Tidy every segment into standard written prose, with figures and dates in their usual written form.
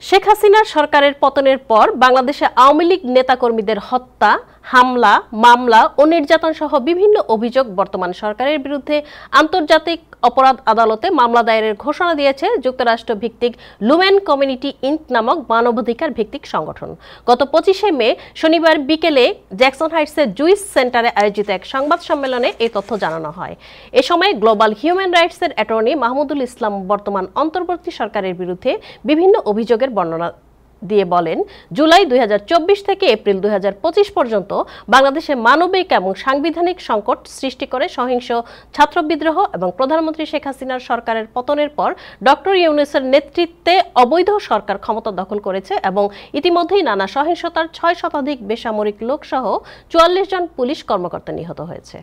শেখ হাসিনার সরকারের পতনের পর বাংলাদেশে আওয়ামী লীগ নেতাকর্মীদের হত্যা, হামলা, মামলা ও নির্যাতন সহ বিভিন্ন অভিযোগ বর্তমান সরকারের বিরুদ্ধে আন্তর্জাতিক অপরাধ আদালতে মামলা দায়েরের ঘোষণা দিয়েছে যুক্তরাষ্ট্র ভিত্তিক লুমেন কমিউনিটি ইনক নামক মানবাধিকার ভিত্তিক সংগঠন। গত 25শে মে শনিবার বিকেলে জ্যাকসন হাইটসের জুইস সেন্টারে আয়োজিত এক সংবাদ সম্মেলনে এই তথ্য জানানো হয়। এ সময় গ্লোবাল হিউম্যান রাইটসের অ্যাটর্নি মাহমুদুল ইসলাম বর্তমান অন্তর্বর্তী সরকারের বিরুদ্ধে বিভিন্ন অভিযোগের বর্ণনা দিয়ে বলেন, জুলাই 2024 থেকে এপ্রিল 2025 পর্যন্ত বাংলাদেশে মানবিক এবং সাংবিধানিক সংকট সৃষ্টি করে সহিংস ছাত্র বিদ্রোহ এবং প্রধানমন্ত্রী শেখ হাসিনার সরকারের পতনের পর ডক্টর ইউনূসের নেতৃত্বে অবৈধ সরকার ক্ষমতা দখল করেছে এবং ইতিমধ্যেই নানা সহিংসতার 6 শতাধিক বেসামরিক লোকসহ 44 জন পুলিশ কর্মকর্তা নিহত হয়েছে।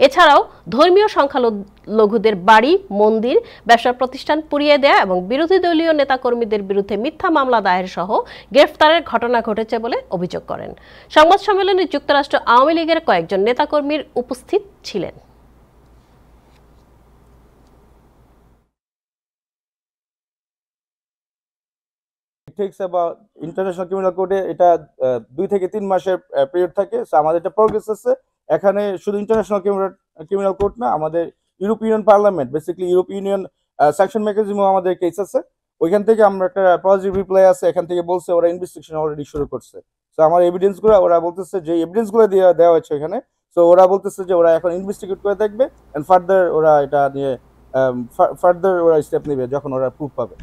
এছাড়াও ধর্মীয় সংখ্যালঘুদের বাড়ি, মন্দির, ব্যবসা প্রতিষ্ঠান পুড়িয়ে দেয়া এবং বিরোধী দলীয় নেতাকর্মীদের বিরুদ্ধে মিথ্যা মামলা দায়ের সহ গ্রেফতারের ঘটনা ঘটেছে বলে অভিযোগ করেন। সংবাদ সম্মেলনে যুক্তরাষ্ট্র আওয়ামী লীগের কয়েকজন নেতাকর্মী উপস্থিত ছিলেন। ইন্টারন্যাশনাল ক্রিমিনাল কোর্টে এটা 2 থেকে 3 মাসের পিরিয়ড থাকে। আমাদের এটা প্রোগ্রেস আছে। এখানে শুধু ইন্টারন্যাশনাল ক্রিমিনাল কোর্ট না, আমাদের European parliament, basically European sanction মেকানিজমও আমাদের কেস আছে। ওইখান থেকে আমরা একটা পজিটিভ রিপ্লাই আছে, এখান থেকে বলছে ওরা ইনভেস্টিগেশন অলরেডি শুরু করছে। তো আমার এভিডেন্স গুলো ওরা বলতেছে যে এভিডেন্স গুলো দেওয়া হয়েছে এখানে, তো ওরা বলতেছে যে ওরা এখন ইনভেস্টিগেট করে দেখবে এন্ড ফার্দার ওরা এটা নিয়ে ফার্দার ওরা স্টেপ নেবে যখন ওরা প্রুফ পাবে।